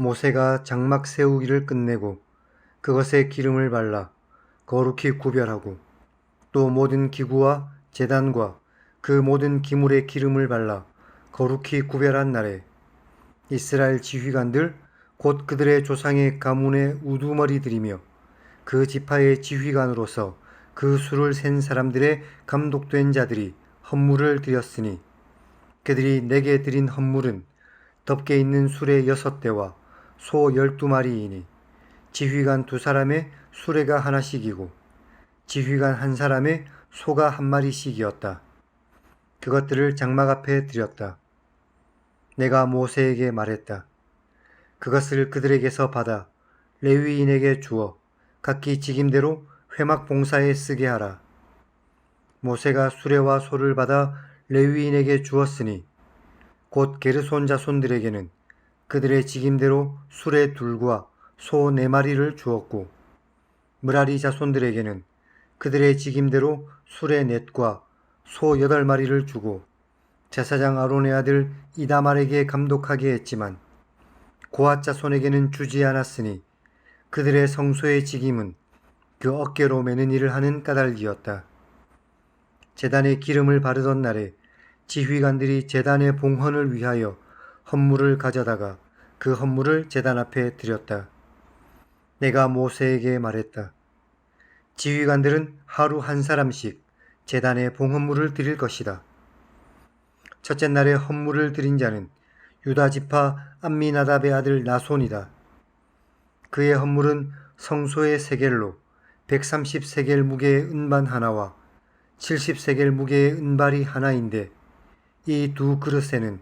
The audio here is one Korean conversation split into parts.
모세가 장막 세우기를 끝내고 그것에 기름을 발라 거룩히 구별하고 또 모든 기구와 제단과 그 모든 기물에 기름을 발라 거룩히 구별한 날에 이스라엘 지휘관들 곧 그들의 조상의 가문의 우두머리들이며 그 지파의 지휘관으로서 그 수를 센 사람들의 감독된 자들이 헌물을 드렸으니 그들이 내게 드린 헌물은 덮개 있는 수레 6대와 소 12마리이니 지휘관 2사람의 수레가 하나씩이고 지휘관 1사람의 소가 1마리씩이었다. 그것들을 장막 앞에 드렸다. 내가 모세에게 말했다. 그것을 그들에게서 받아 레위인에게 주어 각기 직임대로 회막 봉사에 쓰게 하라. 모세가 수레와 소를 받아 레위인에게 주었으니 곧 게르손 자손들에게는 그들의 직임대로 수레 2과 소 4마리를 주었고 므라리 자손들에게는 그들의 직임대로 수레 4과 소 8마리를 주고 제사장 아론의 아들 이다말에게 감독하게 했지만 고앗 자손에게는 주지 않았으니 그들의 성소의 직임은 그 어깨로 매는 일을 하는 까닭이었다. 제단에 기름을 바르던 날에 지휘관들이 제단의 봉헌을 위하여 헌물을 가져다가 그 헌물을 제단 앞에 드렸다. 내가 모세에게 말했다. 지휘관들은 하루 1사람씩 제단에 봉헌물을 드릴 것이다. 첫째 날에 헌물을 드린 자는 유다지파 암미나답의 아들 나손이다. 그의 헌물은 성소의 세겔로 130세겔 무게의 은반 하나와 70세겔 무게의 은발이 하나인데 이 2그릇에는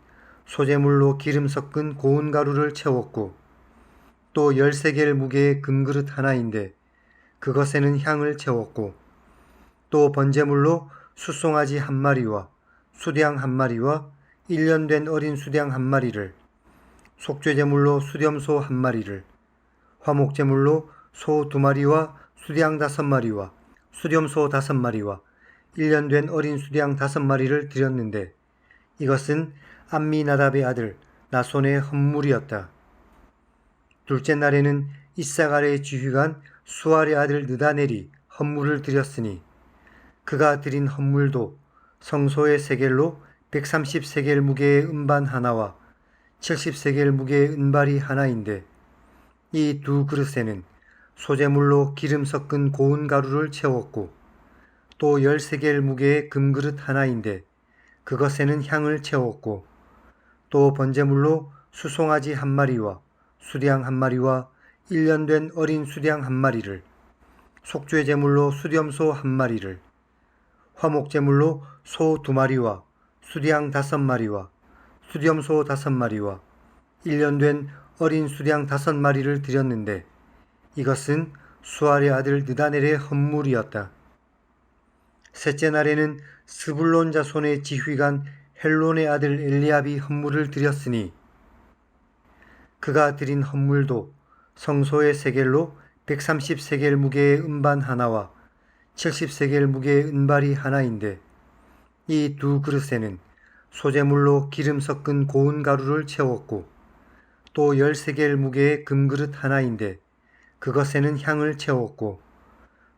소재물로 기름 섞은 고운 가루를 채웠고 또 10세겔 무게의 금그릇 하나인데 그것에는 향을 채웠고 또 번제물로 숫송아지 1마리와 수량 1마리와 1년 된 어린 수량 1마리를 속죄제물로 수렴소 1마리를 화목제물로 소 2마리와 수량 5마리와 수렴소 5마리와 1년 된 어린 수량 5마리를 드렸는데 이것은 암미나답의 아들 나손의 헌물이었다. 둘째 날에는 이사갈의 지휘관 수알의 아들 느다넬이 헌물을 드렸으니 그가 드린 헌물도 성소의 세겔로 130세겔 무게의 은반 하나와 70세겔 무게의 은발이 하나인데 이 2그릇에는 소재물로 기름 섞은 고운 가루를 채웠고 또 10세겔 무게의 금그릇 하나인데 그것에는 향을 채웠고 또 번제물로 수송아지 1마리와 수량 1마리와 1년 된 어린 수량 1마리를 속죄제물로 수렴소 1마리를 화목제물로 소 2마리와 수량 5마리와 수렴소 5마리와 1년 된 어린 수량 5마리를 드렸는데 이것은 수알의 아들 느다넬의 헌물이었다. 셋째 날에는 스불론 자손의 지휘관 헬론의 아들 엘리압이 헌물을 드렸으니 그가 드린 헌물도 성소의 세겔로 130세겔 무게의 은반 하나와 70세겔 무게의 은발이 하나인데 이 2그릇에는 소재물로 기름 섞은 고운 가루를 채웠고 또 10세겔 무게의 금그릇 하나인데 그것에는 향을 채웠고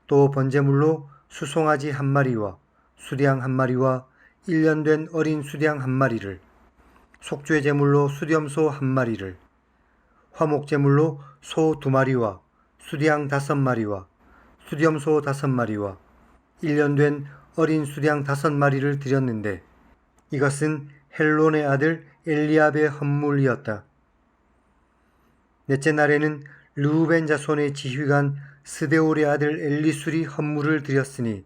또 번제물로 수송아지 1마리와 수량 1마리와 1년 된 어린 수량 1마리를 속죄제물로 수렴소 1마리를 화목제물로 소 2마리와 수량 5마리와 수렴소 5마리와 1년 된 어린 수량 5마리를 드렸는데 이것은 헬론의 아들 엘리압의 헌물이었다. 넷째 날에는 르우벤 자손의 지휘관 스데올의 아들 엘리술이 헌물을 드렸으니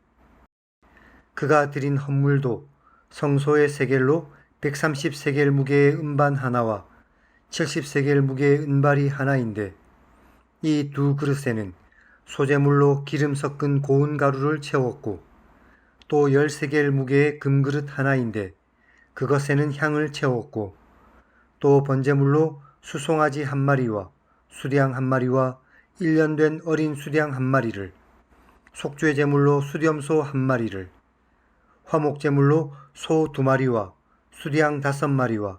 그가 드린 헌물도 성소의 세겔로 130세겔 무게의 은반 하나와 70세겔 무게의 은발이 하나인데 이 2그릇에는 소재물로 기름 섞은 고운 가루를 채웠고 또 10세겔 무게의 금그릇 하나인데 그것에는 향을 채웠고 또 번제물로 수송아지 1마리와 수량 1마리와 1년 된 어린 수량 1마리를 속죄제물로 수렴소 1마리를 화목제물로 소 2마리와 수량 5마리와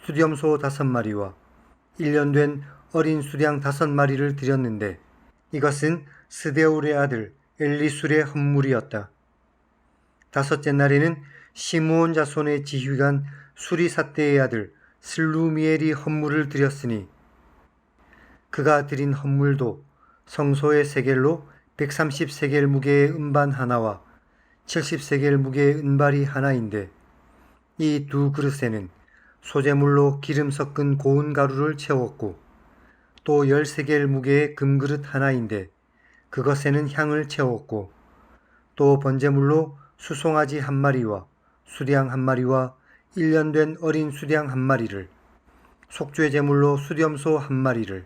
수렴소 5마리와 1년 된 어린 수량 5마리를 드렸는데 이것은 스데울의 아들 엘리술의 헌물이었다. 다섯째 날에는 시므온 자손의 지휘관 수리삿대의 아들 슬루미엘이 헌물을 드렸으니 그가 드린 헌물도 성소의 세겔로 130세겔 무게의 음반 하나와 70세겔 무게의 은발이 하나인데 이 두 그릇에는 소재물로 기름 섞은 고운 가루를 채웠고 또 10세겔 무게의 금그릇 하나인데 그것에는 향을 채웠고 또 번제물로 수송아지 1마리와 수량 1마리와 1년 된 어린 수량 1마리를 속죄 제물로 수렴소 1마리를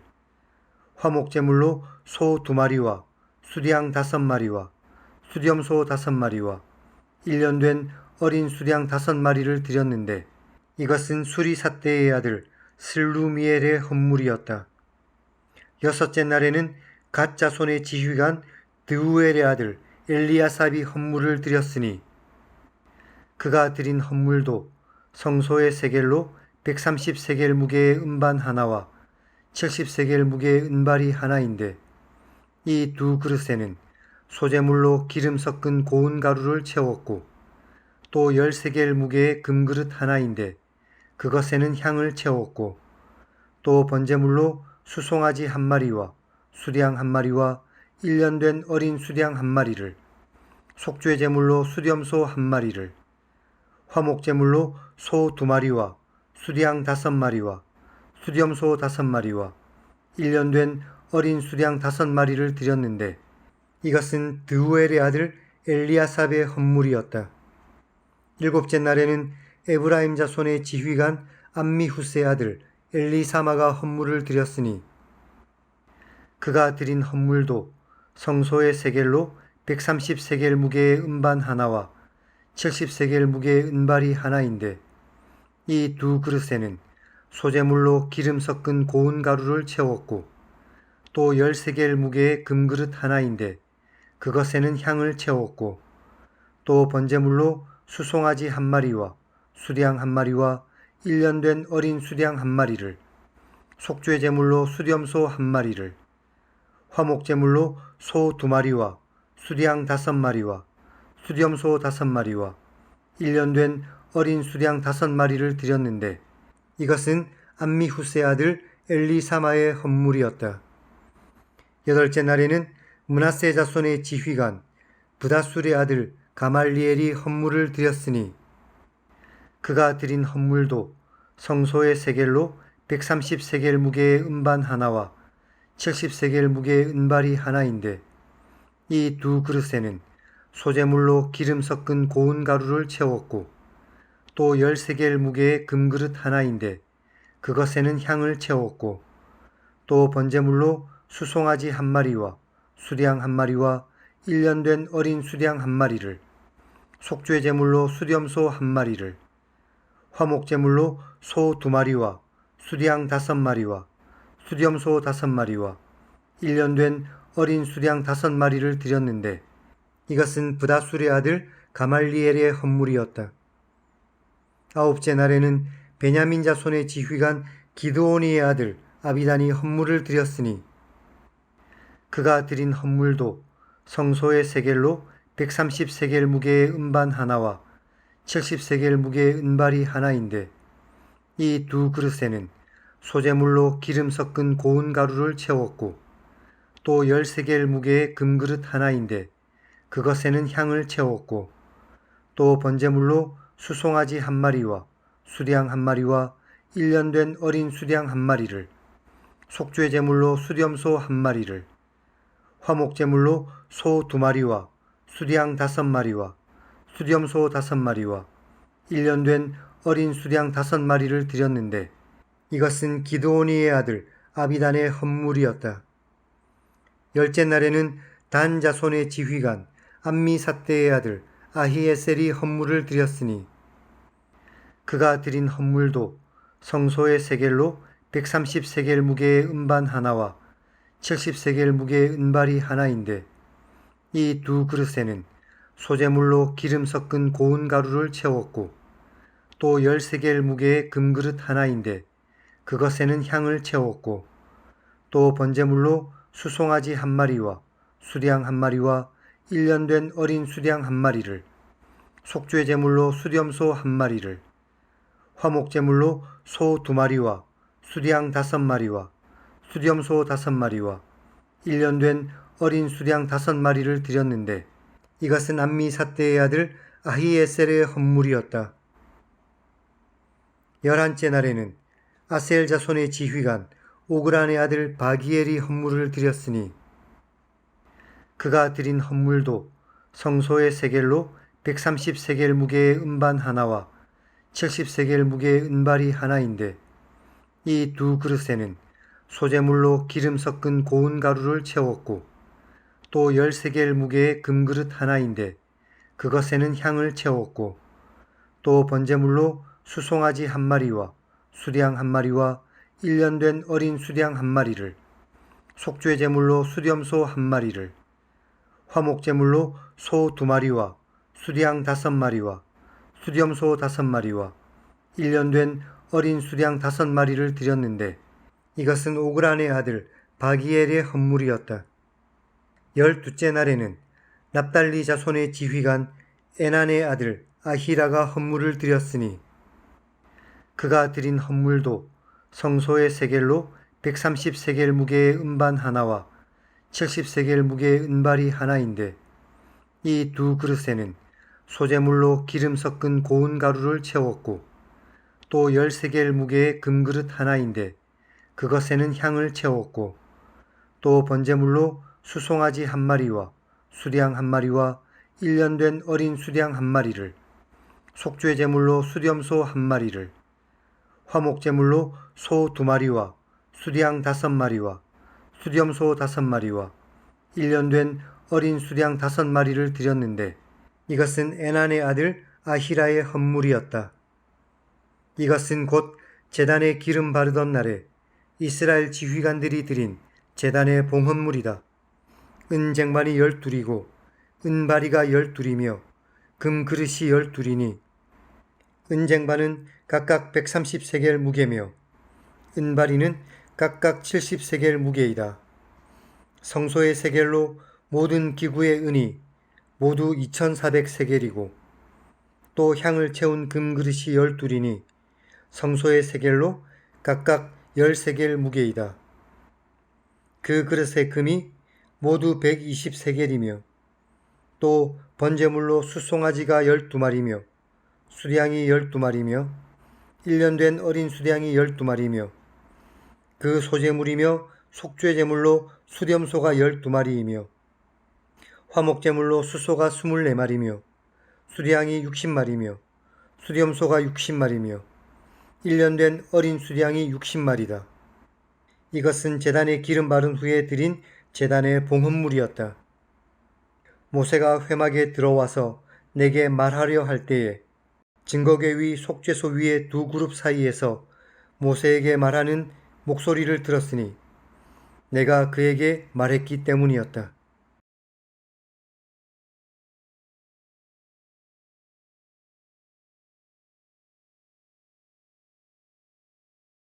화목제물로 소 2마리와 수량 5마리와 수렴소 5마리와 1년 된 어린 수량 5마리를 드렸는데 이것은 수리삿대의 아들 슬루미엘의 헌물이었다. 여섯째 날에는 갓 자손의 지휘관 드우엘의 아들 엘리아삽이 헌물을 드렸으니 그가 드린 헌물도 성소의 세겔로 130세겔 무게의 음반 하나와 70세겔 무게의 은발이 하나인데 이 두 그릇에는 소재물로 기름 섞은 고운 가루를 채웠고 또 10세겔 무게의 금그릇 하나인데 그것에는 향을 채웠고 또 번제물로 수송아지 1마리와 수량 1마리와 1년 된 어린 수량 1마리를 속죄 제물로 수렴소 1마리를 화목제물로 소 2마리와 수량 5마리와 수렴소 5마리와 1년 된 어린 수량 5마리를 드렸는데 이것은 드우엘의 아들 엘리아삽의 헌물이었다. 일곱째 날에는 에브라임 자손의 지휘관 암미후스의 아들 엘리사마가 헌물을 드렸으니 그가 드린 헌물도 성소의 세겔로 130세겔 무게의 음반 하나와 70세겔 무게의 은발이 하나인데 이 두 그릇에는 소재물로 기름 섞은 고운 가루를 채웠고 또 10세겔 무게의 금그릇 하나인데 그것에는 향을 채웠고 또 번제물로 수송아지 1마리와 수량 1마리와 1년 된 어린 수량 1마리를 속죄 제물로 수렴소 1마리를 화목제물로 소 2마리와 수량 5마리와 수렴소 5마리와 1년 된 어린 수량 5마리를 드렸는데 이것은 암미후스의 아들 엘리사마의 헌물이었다. 여덟째 날에는 므낫세 자손의 지휘관 브다술의 아들 가말리엘이 헌물을 드렸으니 그가 드린 헌물도 성소의 세겔로 130세겔 무게의 음반 하나와 70세겔 무게의 은발이 하나인데 이 두 그릇에는 소재물로 기름 섞은 고운 가루를 채웠고 또 10세겔 무게의 금그릇 하나인데 그것에는 향을 채웠고 또 번제물로 수송아지 1마리와 수량 1마리와 1년 된 어린 수량 1마리를 속죄 제물로 수렴소 1마리를 화목제물로 소 2마리와 수량 5마리와 수렴소 5마리와 1년 된 어린 수량 5마리를 드렸는데 이것은 브다술의 아들 가말리엘의 헌물이었다. 아홉째 날에는 베냐민 자손의 지휘관 기드오니의 아들 아비단이 헌물을 드렸으니 그가 드린 헌물도 성소의 세겔로 130세겔 무게의 음반 하나와 70세겔 무게의 은발이 하나인데 이 두 그릇에는 소재물로 기름 섞은 고운 가루를 채웠고 또 10세겔 무게의 금그릇 하나인데 그것에는 향을 채웠고 또 번제물로 수송아지 1마리와 수량 1마리와 1년 된 어린 수량 1마리를 속죄 제물로 수렴소 1마리를 화목제물로 소 2마리와 수량 5마리와 수렴소 5마리와 1년 된 어린 수량 5마리를 드렸는데 이것은 기드오니의 아들 아비단의 헌물이었다. 열째 날에는 단 자손의 지휘관 암미삿대의 아들 아히에셀이 헌물을 드렸으니 그가 드린 헌물도 성소의 세겔로 130세겔 무게의 음반 하나와 70세겔 무게의 은발이 하나인데 이 두 그릇에는 소재물로 기름 섞은 고운 가루를 채웠고 또 10세겔 무게의 금그릇 하나인데 그것에는 향을 채웠고 또 번제물로 수송아지 한 마리와 수량 한 마리와 1년 된 어린 수량 한 마리를, 속죄 제물로 수렴소 한 마리를, 화목 제물로 소 2마리와 수량 5마리와 수렴소 5마리와 1년 된 어린 수량 5마리를 드렸는데 이것은 암미사대의 아들 아히에셀의 헌물이었다. 11째 날에는 아셀 자손의 지휘관 오그란의 아들 바기엘이 헌물을 드렸으니 그가 드린 헌물도 성소의 세겔로 130세겔 무게의 음반 하나와 70세겔 무게의 은발이 하나인데 이 두 그릇에는 소제물로 기름 섞은 고운 가루를 채웠고 또 10세겔 무게의 금그릇 하나인데 그것에는 향을 채웠고 또 번제물로 수송아지 한 마리와 수량 한 마리와 1년 된 어린 수량 한 마리를, 속죄 제물로 수렴소 한 마리를, 화목 제물로 소 2마리와 수량 5마리와 수렴소 5마리와 1년 된 어린 수량 5마리를 드렸는데 이것은 오그란의 아들 바기엘의 헌물이었다. 12째 날에는 납달리 자손의 지휘관 에난의 아들 아히라가 헌물을 드렸으니 그가 드린 헌물도 성소의 세겔로 130세겔 무게의 음반 하나와 70세겔 무게의 은발이 하나인데 이 두 그릇에는 소제물로 기름 섞은 고운 가루를 채웠고 또 10세겔 무게의 금그릇 하나인데 그것에는 향을 채웠고 또 번제물로 수송아지 한 마리와 수량 한 마리와 1년 된 어린 수량 한 마리를, 속죄 제물로 수렴소 한 마리를, 화목 제물로 소 2마리와 수량 5마리와 수렴소 5마리와 1년 된 어린 수량 5마리를 드렸는데 이것은 에난의 아들 아히라의 헌물이었다. 이것은 곧 제단에 기름 바르던 날에 이스라엘 지휘관들이 드린 제단의 봉헌물이다. 은쟁반이 12이고 은바리가 12이며 금그릇이 12이니 은쟁반은 각각 130세겔 무게며 은바리는 각각 70세겔 무게이다. 성소의 세겔로 모든 기구의 은이 모두 2400세겔이고 또 향을 채운 금그릇이 12이니 성소의 세겔로 각각 10세겔 무게이다. 그 그릇의 금이 모두 120세겔이며 또 번제물로 수송아지가 12마리며 수량이 12마리며 1년 된 어린 수량이 12마리며 그 소제물이며 속죄 제물로 수렴소가 12마리이며 화목 제물로 수소가 24마리며 수량이 60마리며 수렴소가 60마리며 1년 된 어린 수량이 60마리다. 이것은 제단에 기름 바른 후에 드린 제단의 봉헌물이었다. 모세가 회막에 들어와서 내게 말하려 할 때에 증거궤 위 속죄소 위의 두 그룹 사이에서 모세에게 말하는 목소리를 들었으니 내가 그에게 말했기 때문이었다.